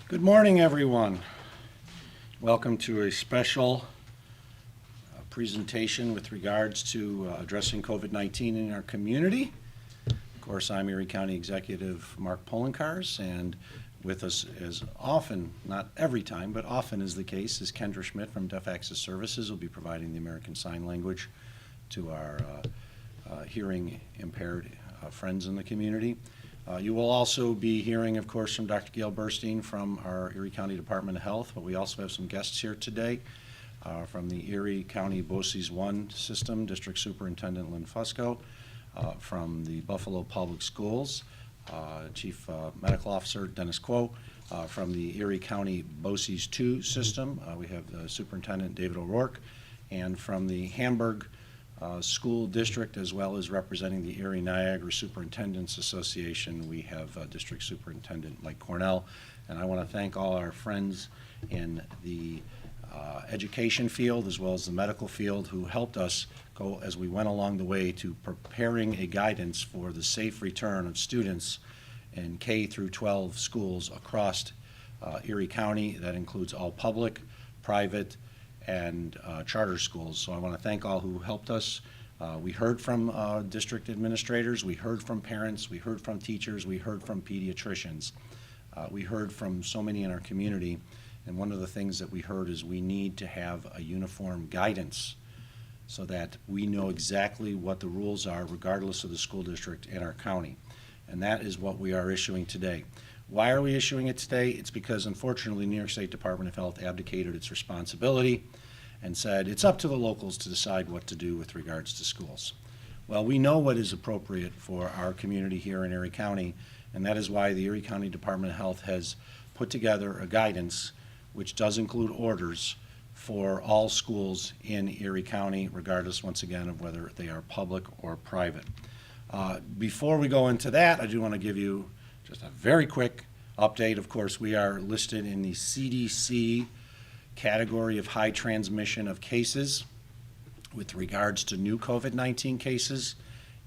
Good morning, everyone. Welcome to a special presentation with regards to addressing COVID-19 in our community. Of course, I'm Erie County Executive Mark Poloncarz, and with us as often, not every time, but often is the case, is Kendra Schmidt from Deaf Access Services, who will be providing the American Sign Language to our hearing impaired friends in the community. You will also be hearing, of course, from Dr. Gale Burstein from our Erie County Department of Health, but we also have some guests here today from the Erie County BOCES 1 system, District Superintendent Lynn Fusco, from the Buffalo Public Schools, Chief Medical Officer Dennis Quo, from the Erie County BOCES 2 system, we have the Superintendent David O'Rourke, and from the Hamburg School District, as well as representing the Erie Niagara Superintendents Association, we have District Superintendent Mike Cornell. And I want to thank all our friends in the education field as well as the medical field who helped us go as we went along the way to preparing a guidance for the safe return of students in K through 12 schools across Erie County. That includes all public, private, and charter schools. So I want to thank all who helped us. We heard from district administrators, we heard from parents, we heard from teachers, we heard from pediatricians. We heard from so many in our community, and one of the things that we heard is we need to have a uniform guidance so that we know exactly what the rules are regardless of the school district in our county. And that is what we are issuing today. Why are we issuing it today? It's because, unfortunately, New York State Department of Health abdicated its responsibility and said it's up to the locals to decide what to do with regards to schools. Well, we know what is appropriate for our community here in Erie County, and that is why the Erie County Department of Health has put together a guidance which does include orders for all schools in Erie County, regardless, once again, of whether they are public or private. Before we go into that, I do want to give you just a very quick update. Of course, we are listed in the CDC category of high transmission of cases with regards to new COVID-19 cases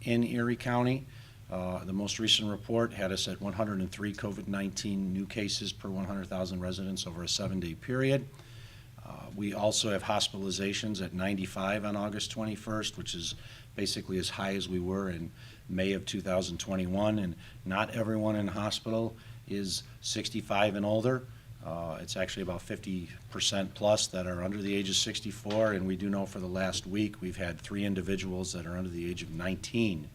in Erie County. The most recent report had us at 103 COVID-19 new cases per 100,000 residents over a 7-day period. We also have hospitalizations at 95 on August 21st, which is basically as high as we were in May of 2021, and not everyone in hospital is 65 and older. It's actually about 50% plus that are under the age of 64, and we do know for the last week we've had 3 individuals that are under the age of 19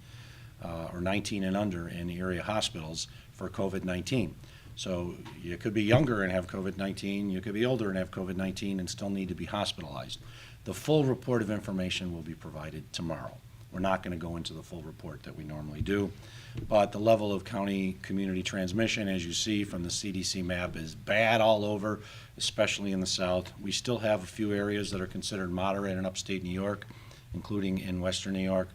or 19 and under in area hospitals for COVID-19. So you could be younger and have COVID-19, you could be older and have COVID-19 and still need to be hospitalized. The full report of information will be provided tomorrow. We're not going to go into the full report that we normally do, but the level of county community transmission, as you see from the CDC map, is bad all over, especially in the south. We still have a few areas that are considered moderate in upstate New York, including in western New York,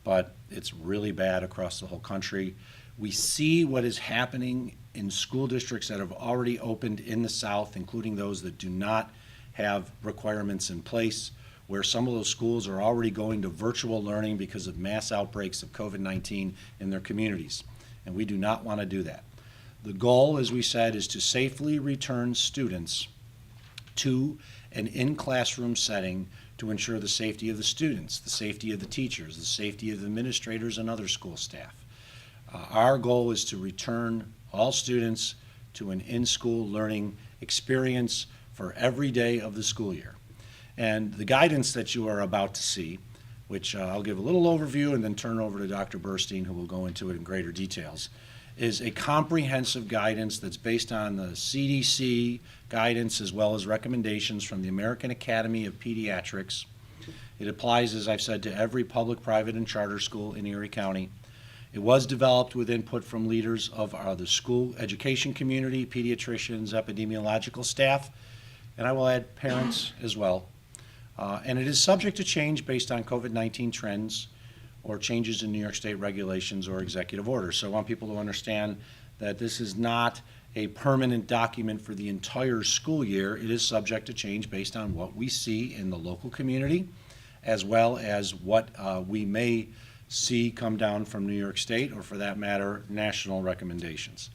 but it's really bad across the whole country. We see what is happening in school districts that have already opened in the south, including those that do not have requirements in place, where some of those schools are already going to virtual learning because of mass outbreaks of COVID-19 in their communities. And we do not want to do that. The goal, as we said, is to safely return students to an in-classroom setting to ensure the safety of the students, the safety of the teachers, the safety of the administrators and other school staff. Our goal is to return all students to an in-school learning experience for every day of the school year. And the guidance that you are about to see, which I'll give a little overview and then turn over to Dr. Burstein, who will go into it in greater details, is a comprehensive guidance that's based on the CDC guidance as well as recommendations from the American Academy of Pediatrics. It applies, as I've said, to every public, private, and charter school in Erie County. It was developed with input from leaders of the school education community, pediatricians, epidemiological staff, and I will add parents as well. And it is subject to change based on COVID-19 trends or changes in New York State regulations or executive orders. So I want people to understand that this is not a permanent document for the entire school year. It is subject to change based on what we see in the local community, as well as what we may see come down from New York State, or for that matter, national recommendations.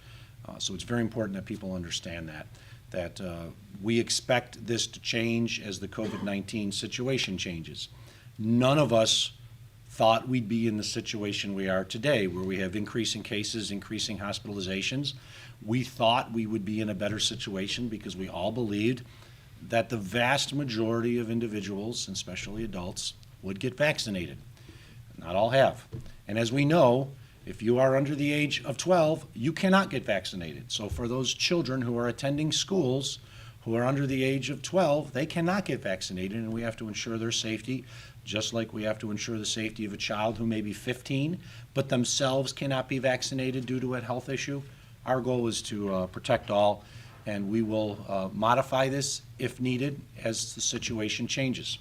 So it's very important that people understand that we expect this to change as the COVID-19 situation changes. None of us thought we'd be in the situation we are today, where we have increasing cases, increasing hospitalizations. We thought we would be in a better situation because we all believed that the vast majority of individuals, and especially adults, would get vaccinated. Not all have. And as we know, if you are under the age of 12, you cannot get vaccinated. So for those children who are attending schools who are under the age of 12, they cannot get vaccinated, and we have to ensure their safety, just like we have to ensure the safety of a child who may be 15, but themselves cannot be vaccinated due to a health issue. Our goal is to protect all, and we will modify this if needed as the situation changes.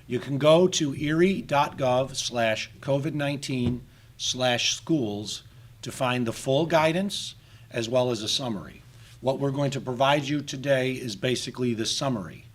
You can go to erie.gov/COVID-19/schools to find the full guidance as well as a summary. What we're going to provide you today is basically the summary.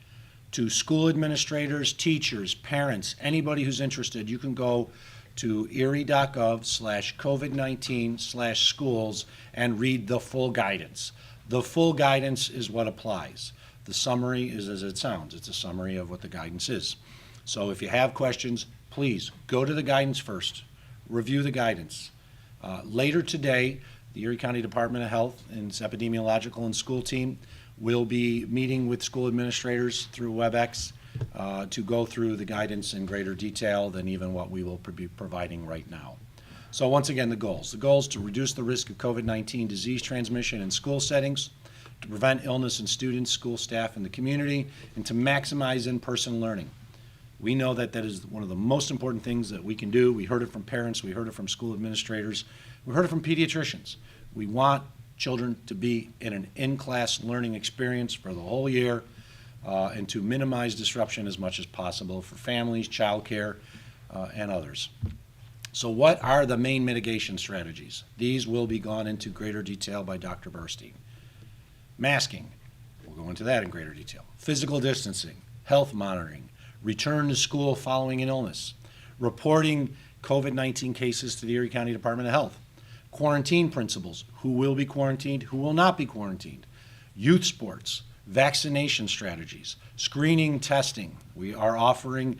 To school administrators, teachers, parents, anybody who's interested, you can go to erie.gov/COVID-19/schools and read the full guidance. The full guidance is what applies. The summary is as it sounds. It's a summary of what the guidance is. So if you have questions, please go to the guidance first. Review the guidance. Later today, the Erie County Department of Health and its epidemiological and school team will be meeting with school administrators through WebEx to go through the guidance in greater detail than even what we will be providing right now. So once again, the goals. The goals to reduce the risk of COVID-19 disease transmission in school settings, to prevent illness in students, school staff, and the community, and to maximize in-person learning. We know that that is one of the most important things that we can do. We heard it from parents, we heard it from school administrators, we heard it from pediatricians. We want children to be in an in-class learning experience for the whole year and to minimize disruption as much as possible for families, childcare, and others. So what are the main mitigation strategies? These will be gone into greater detail by Dr. Burstein. Masking, we'll go into that in greater detail. Physical distancing, health monitoring, return to school following an illness, reporting COVID-19 cases to the Erie County Department of Health, quarantine principles, who will be quarantined, who will not be quarantined, youth sports, vaccination strategies, screening testing. We are offering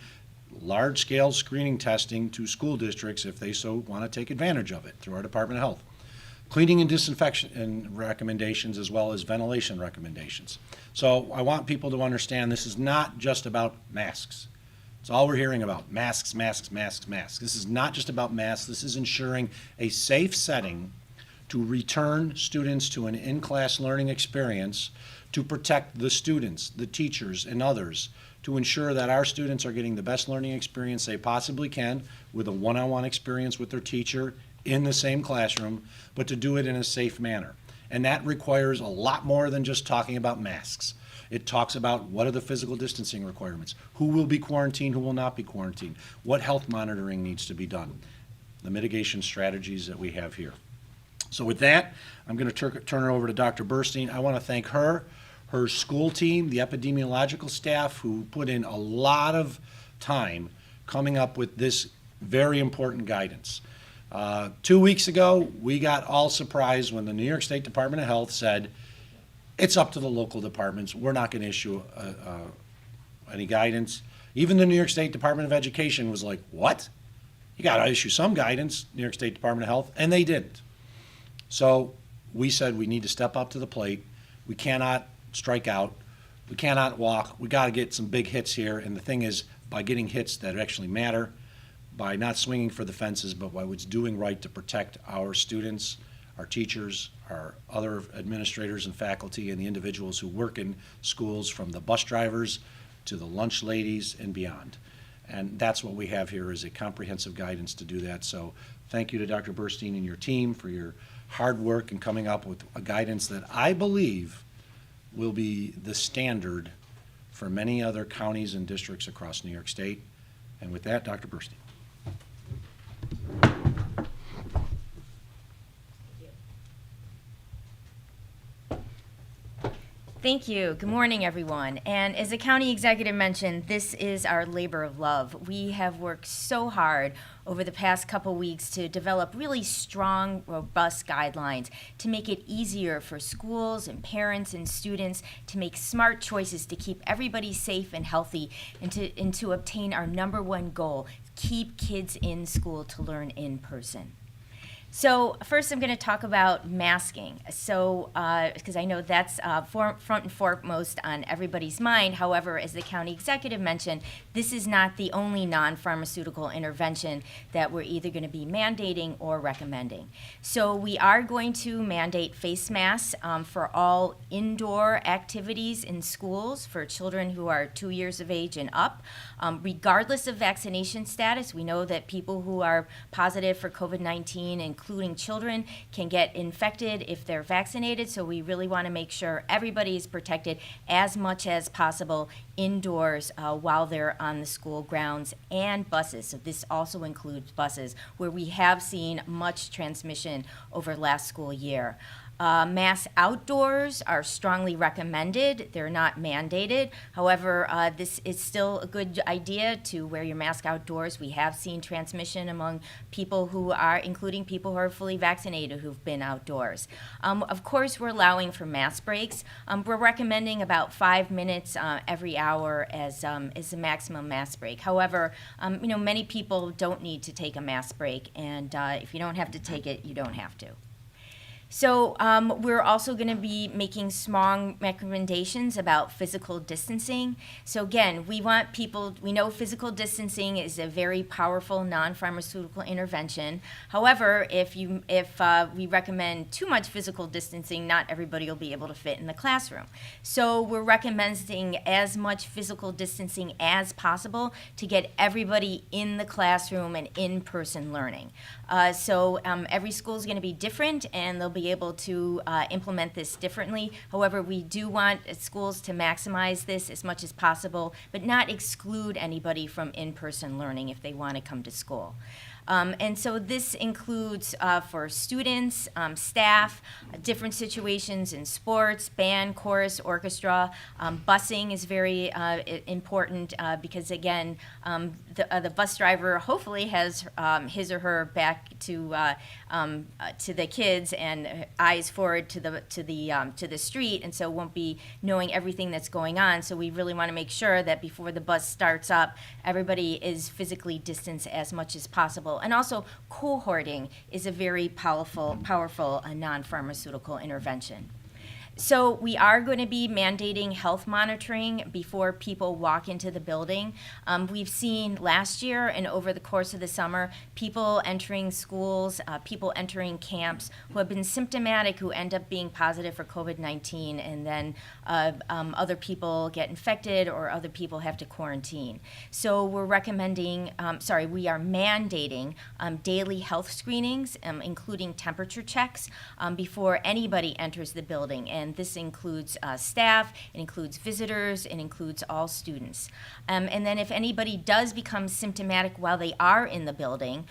large-scale screening testing to school districts if they so want to take advantage of it through our Department of Health. Cleaning and disinfection recommendations as well as ventilation recommendations. So I want people to understand this is not just about masks. It's all we're hearing about, masks, masks, masks, masks. This is not just about masks. This is ensuring a safe setting to return students to an in-class learning experience, to protect the students, the teachers, and others, to ensure that our students are getting the best learning experience they possibly can with a one-on-one experience with their teacher in the same classroom, but to do it in a safe manner. And that requires a lot more than just talking about masks. It talks about what are the physical distancing requirements, who will be quarantined, who will not be quarantined, what health monitoring needs to be done, the mitigation strategies that we have here. So with that, I'm going to turn it over to Dr. Burstein. I want to thank her school team, the epidemiological staff who put in a lot of time coming up with this very important guidance. 2 weeks ago, we got all surprised when the New York State Department of Health said, it's up to the local departments. We're not going to issue any guidance. Even the New York State Department of Education was like, what? You got to issue some guidance, New York State Department of Health, and they didn't. So we said we need to step up to the plate. We cannot strike out. We cannot walk. We got to get some big hits here. And the thing is, by getting hits that actually matter, by not swinging for the fences, but by what's doing right to protect our students, our teachers, our other administrators and faculty, and the individuals who work in schools, from the bus drivers to the lunch ladies and beyond. And that's what we have here, is a comprehensive guidance to do that. So thank you to Dr. Burstein and your team for your hard work in coming up with a guidance that I believe will be the standard for many other counties and districts across New York State. And with that, Dr. Burstein. Thank you. Good morning, everyone. And as the county executive mentioned, this is our labor of love. We have worked so hard over the past couple weeks to develop really strong, robust guidelines to make it easier for schools and parents and students to make smart choices to keep everybody safe and healthy and to obtain our number one goal, keep kids in school to learn in person. So first I'm going to talk about masking. So, because I know that's front and foremost on everybody's mind. However, as the county executive mentioned, this is not the only non-pharmaceutical intervention that we're either going to be mandating or recommending. So we are going to mandate face masks for all indoor activities in schools for children who are 2 years of age and up. Regardless of vaccination status, we know that people who are positive for COVID-19, including children, can get infected if they're vaccinated. So we really want to make sure everybody is protected as much as possible indoors while they're on the school grounds and buses. So this also includes buses, where we have seen much transmission over last school year. Masks outdoors are strongly recommended. They're not mandated. However, this is still a good idea to wear your mask outdoors. We have seen transmission among people who are, including people who are fully vaccinated who've been outdoors. Of course, we're allowing for mask breaks. We're recommending about 5 minutes every hour as the maximum mask break. However, many people don't need to take a mask break, and if you don't have to take it, you don't have to. So we're also going to be making strong recommendations about physical distancing. So again, we know physical distancing is a very powerful non-pharmaceutical intervention. However, if we recommend too much physical distancing, not everybody will be able to fit in the classroom. So we're recommending as much physical distancing as possible to get everybody in the classroom and in-person learning. So every school is going to be different, and they'll be able to implement this differently. However, we do want schools to maximize this as much as possible, but not exclude anybody from in-person learning if they want to come to school. And so this includes for students, staff, different situations in sports, band, chorus, orchestra. Busing is very important because, again, the bus driver hopefully has his or her back to the kids and eyes forward to the street, and so won't be knowing everything that's going on. So we really want to make sure that before the bus starts up, everybody is physically distanced as much as possible. And also, cohorting is a very powerful non-pharmaceutical intervention. So we are going to be mandating health monitoring before people walk into the building. We've seen last year and over the course of the summer, people entering schools, people entering camps who have been symptomatic who end up being positive for COVID-19, and then other people get infected or other people have to quarantine. So we are mandating daily health screenings, including temperature checks, before anybody enters the building. And this includes staff, it includes visitors, it includes all students. And then if anybody does become symptomatic while they are in the building,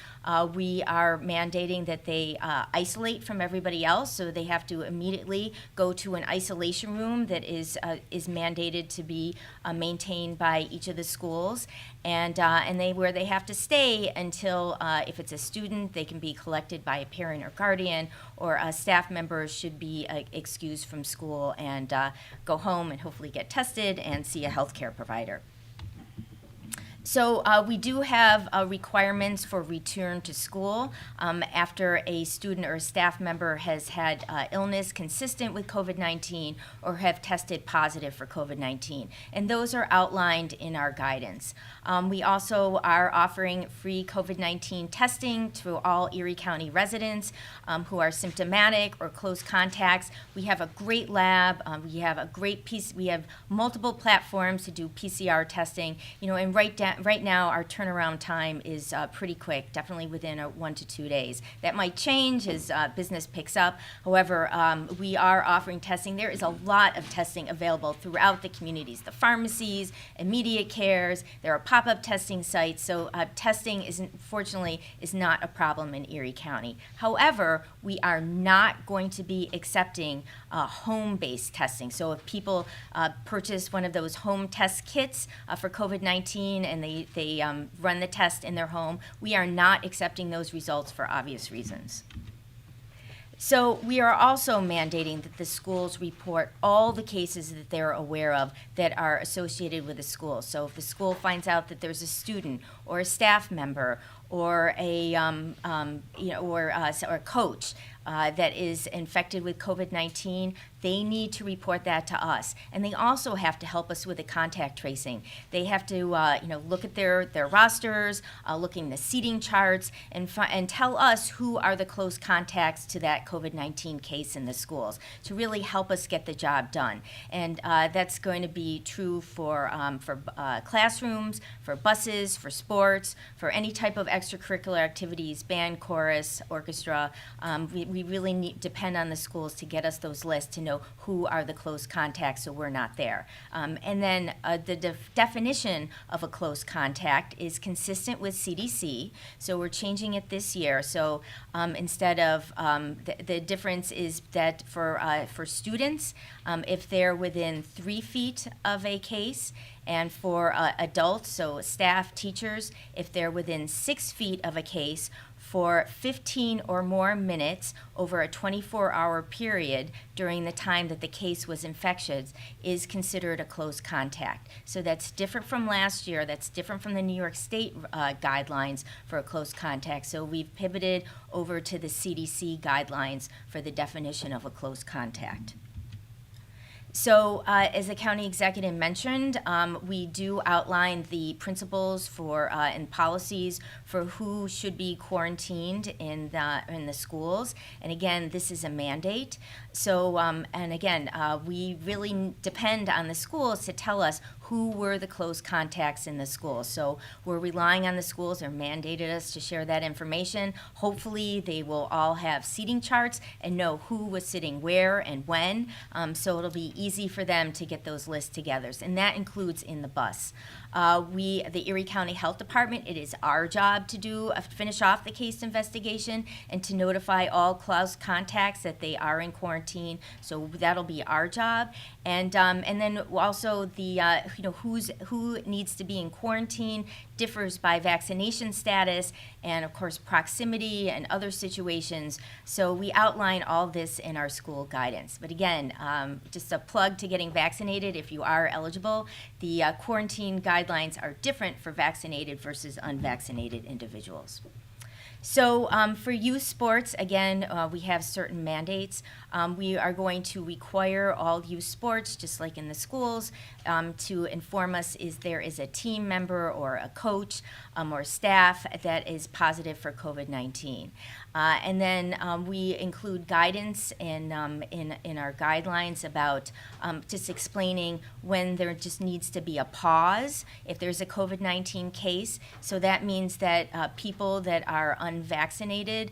we are mandating that they isolate from everybody else, so they have to immediately go to an isolation room that is mandated to be maintained by each of the schools, and where they have to stay until, if it's a student, they can be collected by a parent or guardian, or a staff member should be excused from school and go home and hopefully get tested and see a healthcare provider. So we do have requirements for return to school after a student or a staff member has had illness consistent with COVID-19 or have tested positive for COVID-19. And those are outlined in our guidance. We also are offering free COVID-19 testing to all Erie County residents who are symptomatic or close contacts. We have a great lab. We have multiple platforms to do PCR testing, and right now our turnaround time is pretty quick, definitely within 1 to 2 days. That might change as business picks up. However, we are offering testing. There is a lot of testing available throughout the communities, the pharmacies, immediate cares. There are pop-up testing sites. So testing fortunately is not a problem in Erie County. However, we are not going to be accepting home-based testing. So if people purchase one of those home test kits for COVID-19 and they run the test in their home, we are not accepting those results for obvious reasons. So we are also mandating that the schools report all the cases that they're aware of that are associated with the school. So if the school finds out that there's a student or a staff member or a or a coach that is infected with COVID-19, they need to report that to us. And they also have to help us with the contact tracing. They have to look at their rosters, looking the seating charts, and tell us who are the close contacts to that COVID-19 case in the schools to really help us get the job done. And that's going to be true for classrooms, for buses, for sports, for any type of extracurricular activities, band, chorus, orchestra. We really depend on the schools to get us those lists to know who are the close contacts so we're not there. And then the definition of a close contact is consistent with CDC, so we're changing it this year. So instead of, the difference is that for students, if they're within 3 feet of a case, and for adults, so staff, teachers, if they're within 6 feet of a case, for 15 or more minutes over a 24-hour period during the time that the case was infectious is considered a close contact. So that's different from last year. That's different from the New York State guidelines for a close contact. So we've pivoted over to the CDC guidelines for the definition of a close contact. So as the county executive mentioned, we do outline the principles for and policies for who should be quarantined in the schools. And again, this is a mandate. So and again, we really depend on the schools to tell us who were the close contacts in the schools. So we're relying on the schools. They're mandated us to share that information. Hopefully they will all have seating charts and know who was sitting where and when. So it'll be easy for them to get those lists together. And that includes in the bus. The Erie County Health Department, it is our job to finish off the case investigation and to notify all close contacts that they are in quarantine. So that'll be our job. And then also the who needs to be in quarantine differs by vaccination status and of course proximity and other situations. So we outline all this in our school guidance. But again, just a plug to getting vaccinated if you are eligible. The quarantine guidelines are different for vaccinated versus unvaccinated individuals. So for youth sports, again, we have certain mandates. We are going to require all youth sports, just like in the schools, to inform us if there is a team member or a coach or staff that is positive for COVID-19. And then we include guidance in our guidelines about just explaining when there just needs to be a pause if there's a COVID-19 case. So that means that people that are unvaccinated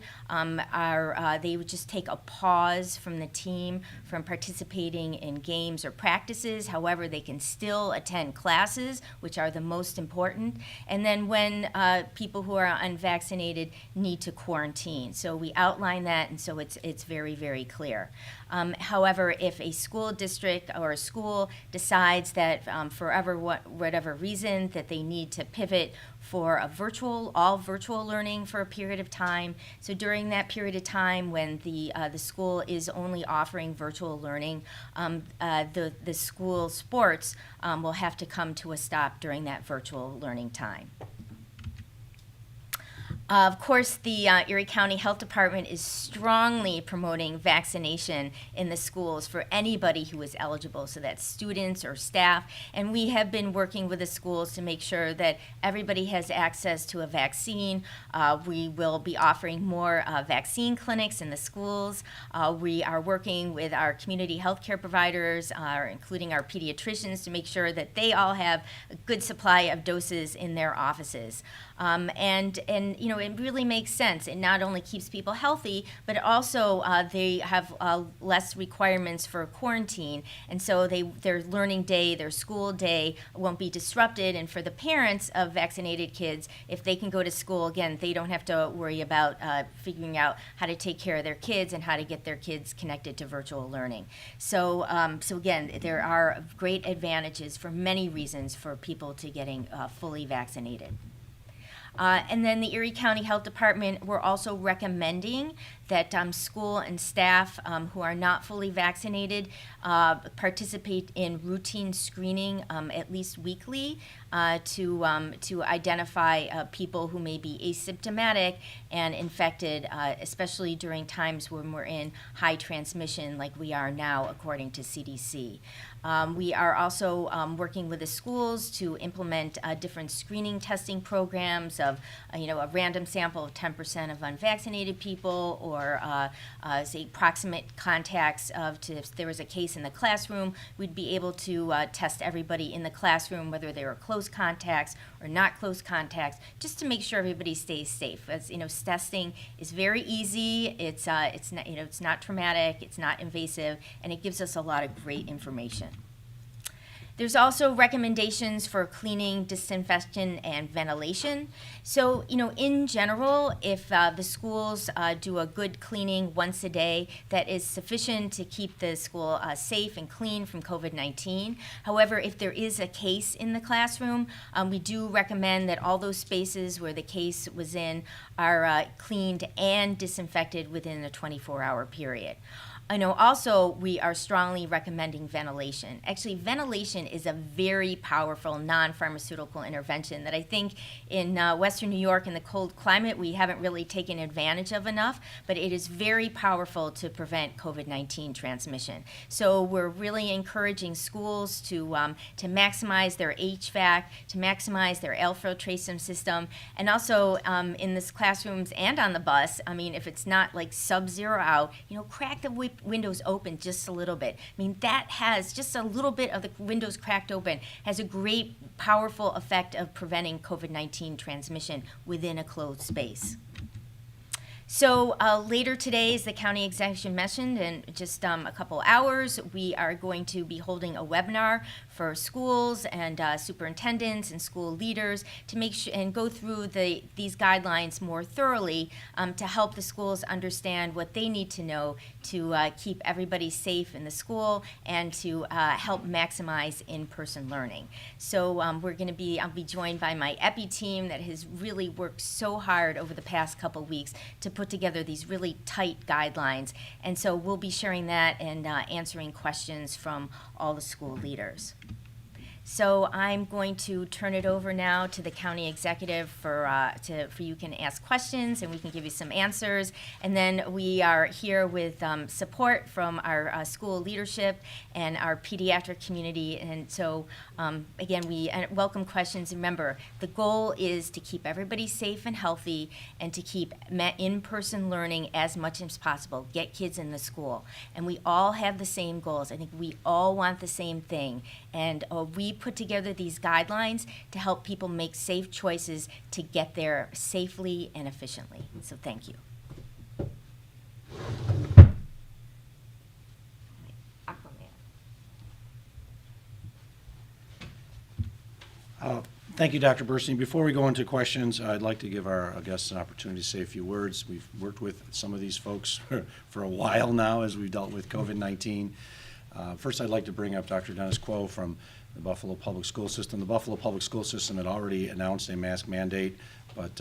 they would just take a pause from the team from participating in games or practices. However, they can still attend classes, which are the most important. And then when people who are unvaccinated need to quarantine. So we outline that, and so it's very, very clear. However, if a school district or a school decides that for whatever reason that they need to pivot for all virtual learning for a period of time, so during that period of time when the school is only offering virtual learning, the school sports will have to come to a stop during that virtual learning time. Of course, the Erie County Health Department is strongly promoting vaccination in the schools for anybody who is eligible, so that's students or staff. And we have been working with the schools to make sure that everybody has access to a vaccine. We will be offering more vaccine clinics in the schools. We are working with our community health care providers, including our pediatricians, to make sure that they all have a good supply of doses in their offices. And you know, it really makes sense. It not only keeps people healthy, but it also they have less requirements for quarantine, and so their learning day, their school day won't be disrupted. And for the parents of vaccinated kids, if they can go to school again, they don't have to worry about figuring out how to take care of their kids and how to get their kids connected to virtual learning. So, so again, there are great advantages for many reasons for people to getting fully vaccinated. And then the Erie County Health Department, we're also recommending that school and staff who are not fully vaccinated participate in routine screening at least weekly to identify people who may be asymptomatic and infected, especially during times when we're in high transmission like we are now, according to CDC. We are also working with the schools to implement different screening testing programs of, you know, a random sample of 10% of unvaccinated people, or say proximate contacts of, if there was a case in the classroom, we'd be able to test everybody in the classroom, whether they were close contacts or not close contacts, just to make sure everybody stays safe. As you know, testing is very easy. It's not, you know, it's not traumatic, it's not invasive, and it gives us a lot of great information. There's also recommendations for cleaning, disinfection, and ventilation. So, you know, in general, if the schools do a good cleaning once a day, that is sufficient to keep the school safe and clean from COVID-19. However, if there is a case in the classroom, we do recommend that all those spaces where the case was in are cleaned and disinfected within a 24-hour period. I know also we are strongly recommending ventilation. Actually, ventilation is a very powerful non-pharmaceutical intervention that I think in Western New York in the cold climate we haven't really taken advantage of enough, but it is very powerful to prevent COVID-19 transmission. So we're really encouraging schools to maximize their HVAC, to maximize their air filtration system, and also in this classrooms and on the bus, I mean, if it's not like sub-zero out, you know, crack the windows open just a little bit. I mean, that has just a little bit of the windows cracked open has a great, powerful effect of preventing COVID-19 transmission within a closed space. So later today, as the county executive mentioned, in just a couple hours, we are going to be holding a webinar for schools and superintendents and school leaders to make sure and go through these guidelines more thoroughly to help the schools understand what they need to know to keep everybody safe in the school and to help maximize in-person learning. So I'll be joined by my EPI team that has really worked so hard over the past couple weeks to put together these really tight guidelines. And so we'll be sharing that and answering questions from all the school leaders. So I'm going to turn it over now to the county executive for you can ask questions and we can give you some answers. And then we are here with support from our school leadership and our pediatric community. And so again, we welcome questions. Remember, the goal is to keep everybody safe and healthy and to keep in-person learning as much as possible. Get kids in the school. And we all have the same goals. I think we all want the same thing. And we put together these guidelines to help people make safe choices to get there safely and efficiently. So thank you. Thank you, Dr. Burstein. Before we go into questions, I'd like to give our guests an opportunity to say a few words. We've worked with some of these folks for a while now as we've dealt with COVID-19. First, I'd like to bring up Dr. Dennis Quo from the Buffalo Public School System. The Buffalo Public School System had already announced a mask mandate, but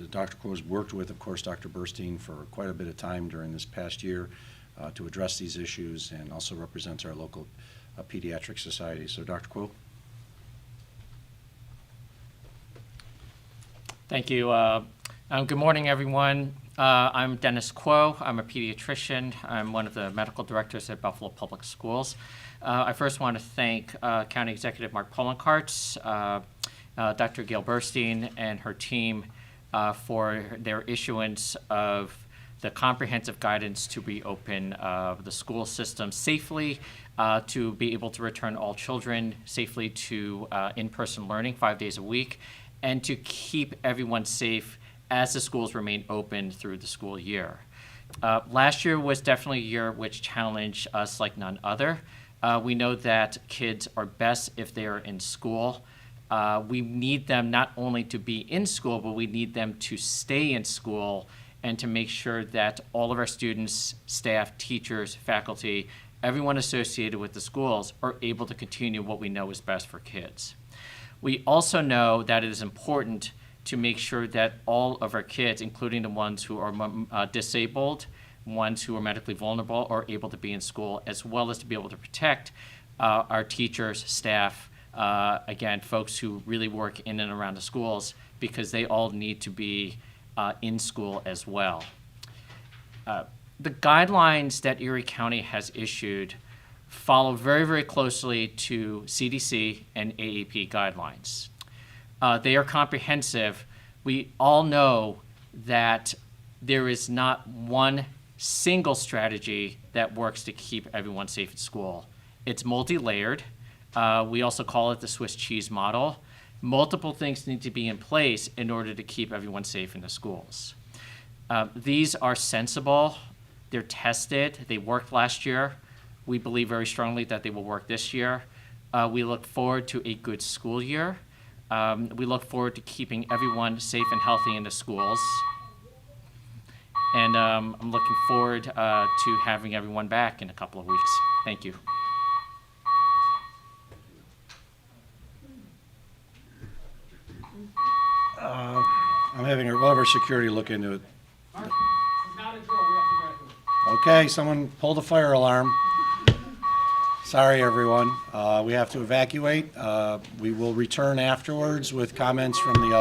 Dr. Quo has worked with, of course, Dr. Burstein for quite a bit of time during this past year to address these issues and also represents our local pediatric society. So, Dr. Quo. Thank you. Good morning, everyone. I'm Dennis Kuo. I'm a pediatrician. I'm one of the medical directors at Buffalo Public Schools. I first want to thank County Executive Mark Poloncarz, Dr. Gale Burstein, and her team for their issuance of the comprehensive guidance to reopen the school system safely, to be able to return all children safely to in-person learning 5 days a week, and to keep everyone safe as the schools remain open through the school year. Last year was definitely a year which challenged us like none other. We know that kids are best if they are in school. We need them not only to be in school, but we need them to stay in school and to make sure that all of our students, staff, teachers, faculty, everyone associated with the schools are able to continue what we know is best for kids. We also know that it is important to make sure that all of our kids, including the ones who are disabled, ones who are medically vulnerable, are able to be in school, as well as to be able to protect our teachers, staff, again, folks who really work in and around the schools, because they all need to be in school as well. The guidelines that Erie County has issued follow very, very closely to CDC and AAP guidelines. They are comprehensive. We all know that there is not one single strategy that works to keep everyone safe at school. It's multi-layered. We also call it the Swiss cheese model. Multiple things need to be in place in order to keep everyone safe in the schools. These are sensible. They're tested. They worked last year. We believe very strongly that they will work this year. We look forward to a good school year. We look forward to keeping everyone safe and healthy in the schools. And I'm looking forward to having everyone back in a couple of weeks. Thank you. I'm having one of our security look into it. Mark, it's not a drill, we have to evacuate. Okay, someone pull the fire alarm. Sorry, everyone. We have to evacuate. We will return afterwards with comments from the other.